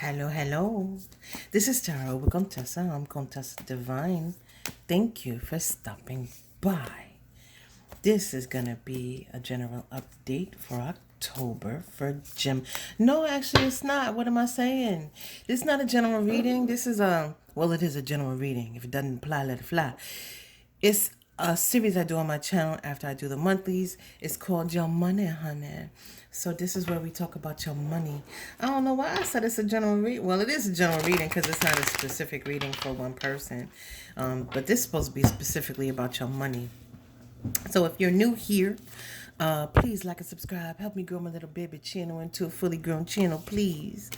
Hello, hello. This is Tarot with Contessa. I'm Contessa Divine. Thank you for stopping by. This is going to be a general update for October for Gem. No, actually, it's not. What am I saying? This is not a general reading. This is it is a general reading. If it doesn't apply, let it fly. It's a series I do on my channel after I do the monthlies. It's called Your Money, honey. So this is where we talk about your money. I don't know why I said it's a general reading. Well, it is a general reading because it's not a specific reading for one person. But this is supposed to be specifically about your money. So if you're new here, please like and subscribe. Help me grow my little baby channel into a fully grown channel, please.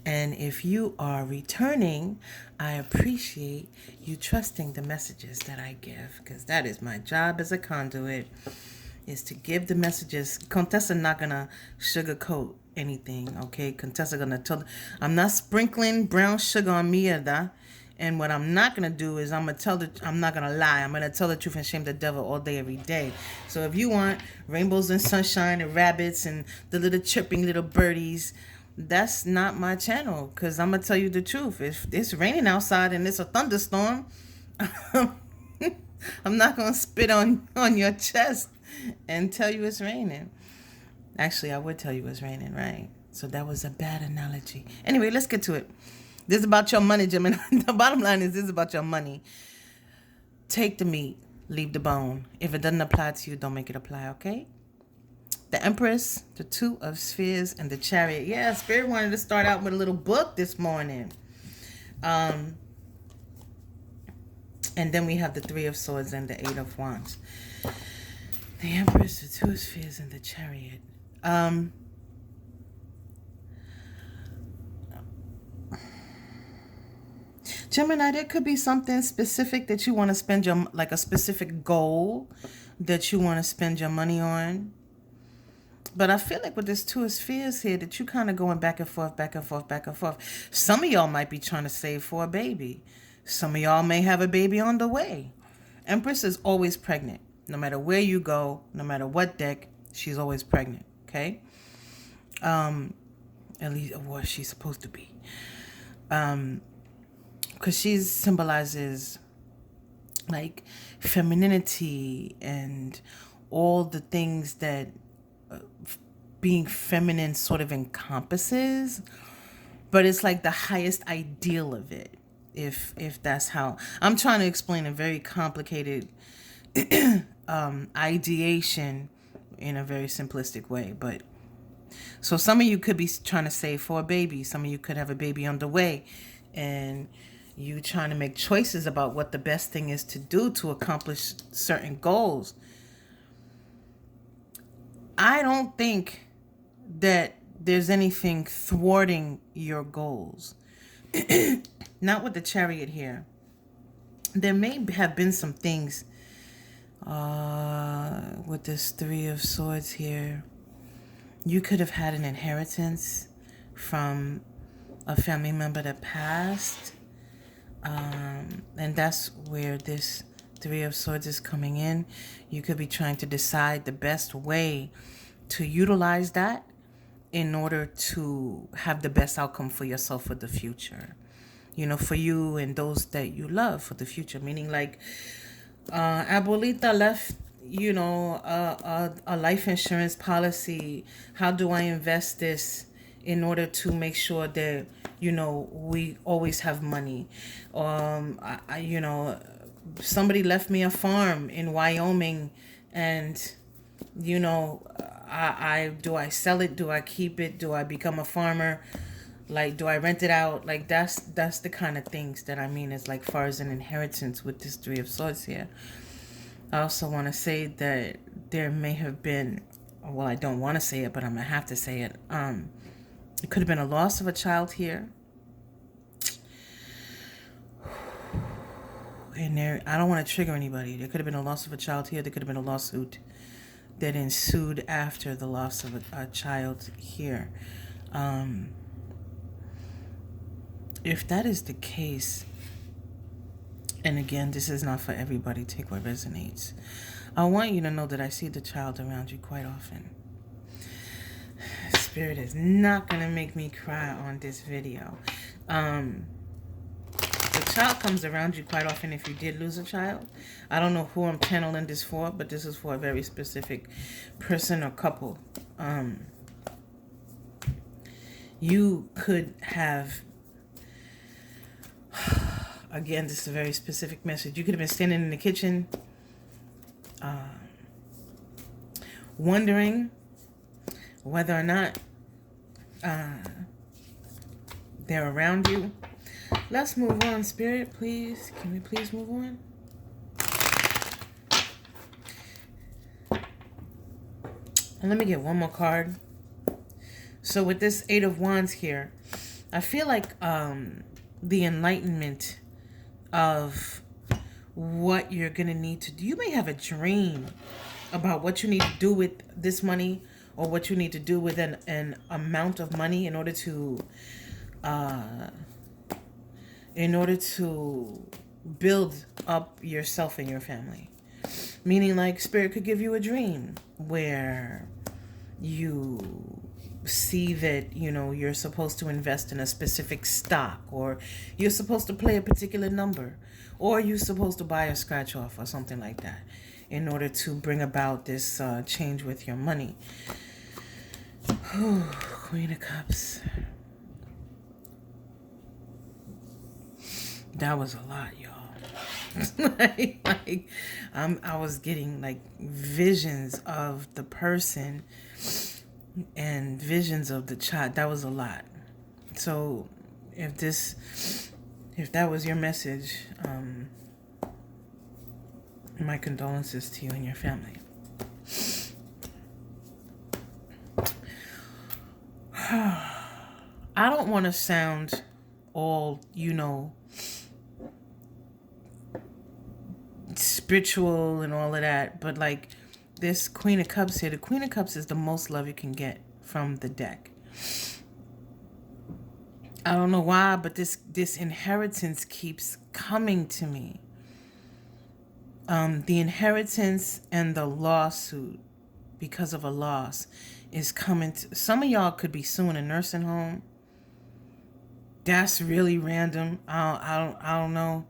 And if you are returning, I appreciate you trusting the messages that I give, because that is my job as a conduit, is to give the messages. Contessa not gonna sugarcoat anything, okay? Contessa gonna tell. I'm not sprinkling brown sugar on me either. And what I'm not gonna do is I'm not gonna lie. I'm gonna tell the truth and shame the devil all day, every day. So if you want rainbows and sunshine and rabbits and the little chirping little birdies, that's not my channel. Cause I'm gonna tell you the truth. If it's raining outside and it's a thunderstorm, I'm not gonna spit on your chest and tell you it's raining. Actually, I would tell you it's raining, right? So that was a bad analogy. Anyway, let's get to it. This is about your money, Gemini. The bottom line is this is about your money. Take the meat, leave the bone. If it doesn't apply to you, don't make it apply, okay? The Empress, the Two of Spheres, and the Chariot. Yeah, Spirit wanted to start out with a little book this morning. And then we have the Three of Swords and the Eight of Wands. The Empress, the Two of Spheres, and the Chariot. Gemini, there could be something specific that you want to spend like a specific goal that you want to spend your money on. But I feel like with this Two of Spheres here that you kind of going back and forth, back and forth, back and forth. Some of y'all might be trying to save for a baby. Some of y'all may have a baby on the way. Empress is always pregnant. No matter where you go, no matter what deck, she's always pregnant, okay? At least what she's supposed to be. Because she symbolizes like femininity and all the things that being feminine sort of encompasses, but it's like the highest ideal of it, if that's how I'm trying to explain a very complicated ideation in a very simplistic way. But so some of you could be trying to save for a baby, some of you could have a baby on the way, and you trying to make choices about what the best thing is to do to accomplish certain goals. I don't think that there's anything thwarting your goals. Not with the Chariot here. There may have been some things with this Three of Swords here. You could have had an inheritance from a family member that passed. And that's where this Three of Swords is coming in. You could be trying to decide the best way to utilize that in order to have the best outcome for yourself for the future. You know, for you and those that you love for the future. Meaning like Abuelita left, you know, a life insurance policy. How do I invest this in order to make sure that, you know, we always have money? You know, somebody left me a farm in Wyoming, and, you know, do I sell it? Do I keep it? Do I become a farmer? Like, do I rent it out? Like, that's the kind of things that I mean as like far as an inheritance with this Three of Swords here. I also want to say that there may have been, well, I don't want to say it, but I'm going to have to say it. It could have been a loss of a child here. And there, I don't want to trigger anybody. There could have been a loss of a child here. There could have been a lawsuit that ensued after the loss of a child here. If that is the case, and again, this is not for everybody, take what resonates. I want you to know that I see the child around you quite often. Spirit is not going to make me cry on this video. The child comes around you quite often if you did lose a child. I don't know who I'm channeling this for, but this is for a very specific person or couple. You could have, again, this is a very specific message. You could have been standing in the kitchen wondering whether or not they're around you. Let's move on, Spirit, please. Can we please move on? And let me get one more card. So with this Eight of Wands here, I feel like the enlightenment of what you're going to need to do. You may have a dream about what you need to do with this money, or what you need to do with an amount of money in order to build up yourself and your family. Meaning, like, Spirit could give you a dream where you see that, you know, you're supposed to invest in a specific stock, or you're supposed to play a particular number, or you're supposed to buy a scratch off or something like that in order to bring about this change with your money. Queen of Cups. That was a lot, y'all. I was getting like visions of the person and visions of the child. That was a lot. So if that was your message, my condolences to you and your family. I don't want to sound all, you know, spiritual and all of that, but like this Queen of Cups here, the Queen of Cups is the most love you can get from the deck. I don't know why, but this inheritance keeps coming to me. The inheritance and the lawsuit because of a loss is coming to, some of y'all could be suing a nursing home. That's really random. I don't know.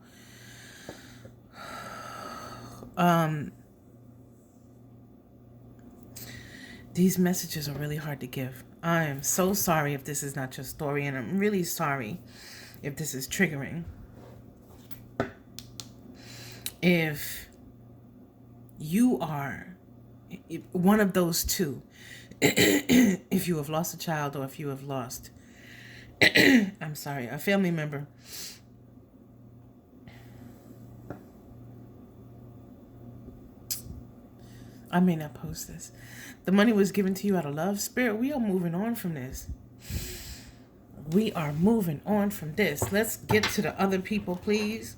These messages are really hard to give. I am so sorry if this is not your story, and I'm really sorry if this is triggering. If you are one of those two, if you have lost a child, or if you have lost, I'm sorry, a family member, I may not post this. The money was given to you out of love. Spirit, we are moving on from this. We are moving on from this. Let's get to the other people, please.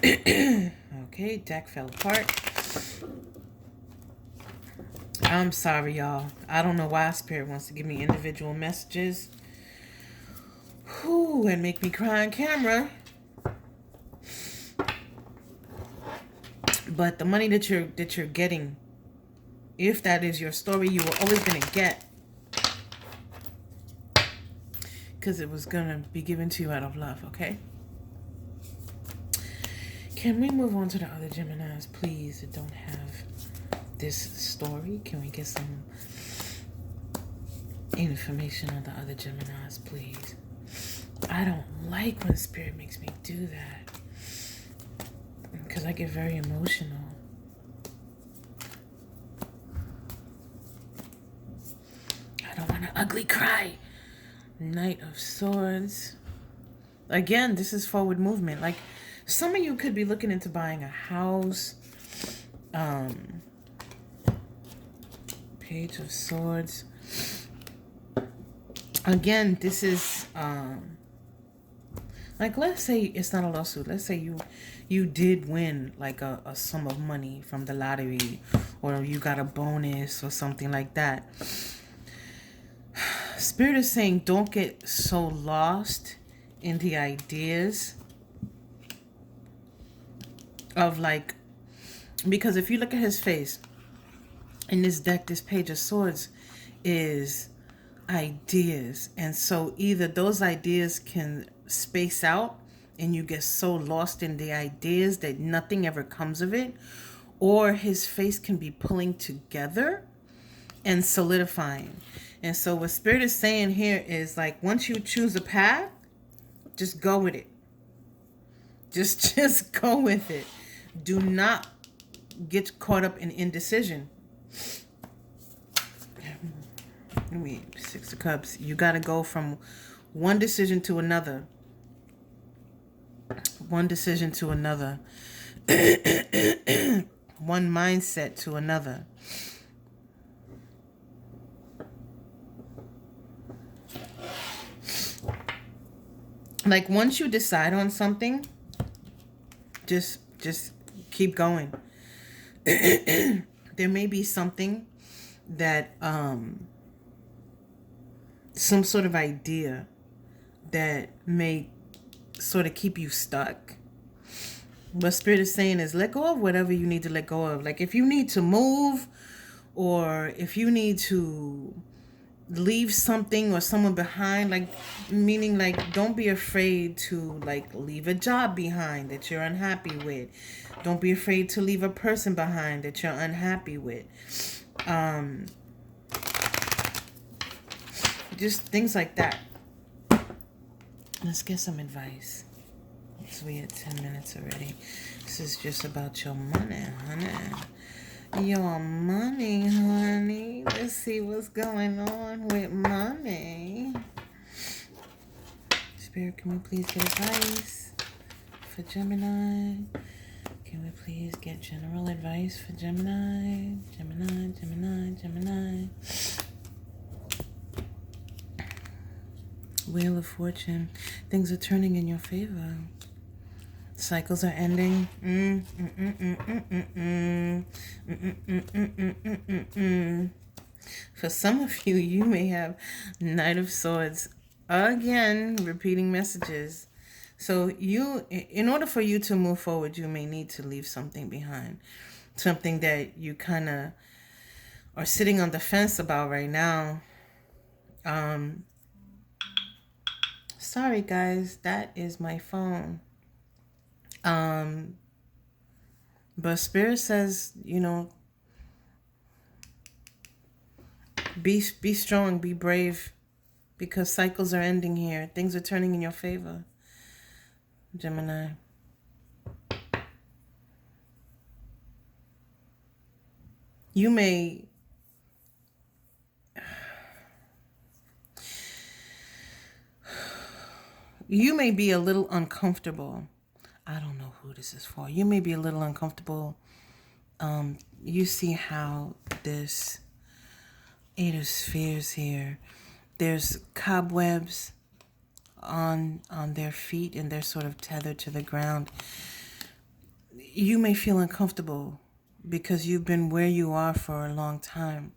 Okay, deck fell apart. I'm sorry, y'all. I don't know why Spirit wants to give me individual messages. Whew, and make me cry on camera. But the money that you're getting, if that is your story, you were always going to get, because it was going to be given to you out of love, okay? Can we move on to the other Geminis, please, that don't have this story? Can we get some information on the other Geminis, please? I don't like when Spirit makes me do that, because I get very emotional. I don't want to ugly cry. Knight of Swords. Again, this is forward movement. Like, some of you could be looking into buying a house. Page of Swords. Again, this is like, let's say it's not a lawsuit. Let's say you did win like a sum of money from the lottery, or you got a bonus or something like that. Spirit is saying don't get so lost in the ideas of, like, because if you look at his face in this deck, this Page of Swords, is ideas. And so either those ideas can space out and you get so lost in the ideas that nothing ever comes of it, or his face can be pulling together and solidifying. And so what Spirit is saying here is like, once you choose a path, just go with it. Just go with it. Do not get caught up in indecision. Six of Cups. You got to go from one decision to another. One decision to another. One mindset to another. Like once you decide on something, just keep going. There may be something that some sort of idea that may sort of keep you stuck. What Spirit is saying is let go of whatever you need to let go of. Like if you need to move, or if you need to leave something or someone behind, like meaning like don't be afraid to like leave a job behind that you're unhappy with. Don't be afraid to leave a person behind that you're unhappy with. Just things like that. Let's get some advice. So we at 10 minutes already. This is just about your money, honey. Your money, honey. Let's see what's going on with money. Spirit, can we please get advice for Gemini? Can we please get general advice for Gemini? Gemini. Wheel of Fortune. Things are turning in your favor. Cycles are ending. For some of you, you may have Knight of Swords again, repeating messages. So in order for you to move forward, you may need to leave something behind. Something that you kind of are sitting on the fence about right now. Sorry guys, that is my phone. But Spirit says, be strong, be brave, because cycles are ending here. Things are turning in your favor, Gemini. You may be a little uncomfortable. I don't know who this is for. You may be a little uncomfortable. You see how this Eight of Spheres here, there's cobwebs on their feet and they're sort of tethered to the ground. You may feel uncomfortable because you've been where you are for a long time.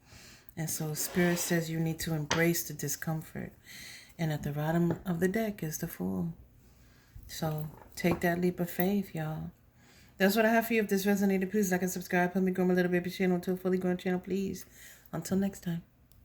And so Spirit says you need to embrace the discomfort. And at the bottom of the deck is the Fool. So take that leap of faith, y'all. That's what I have for you. If this resonated, please like and subscribe. Help me grow my little baby channel to a fully grown channel, please. Until next time.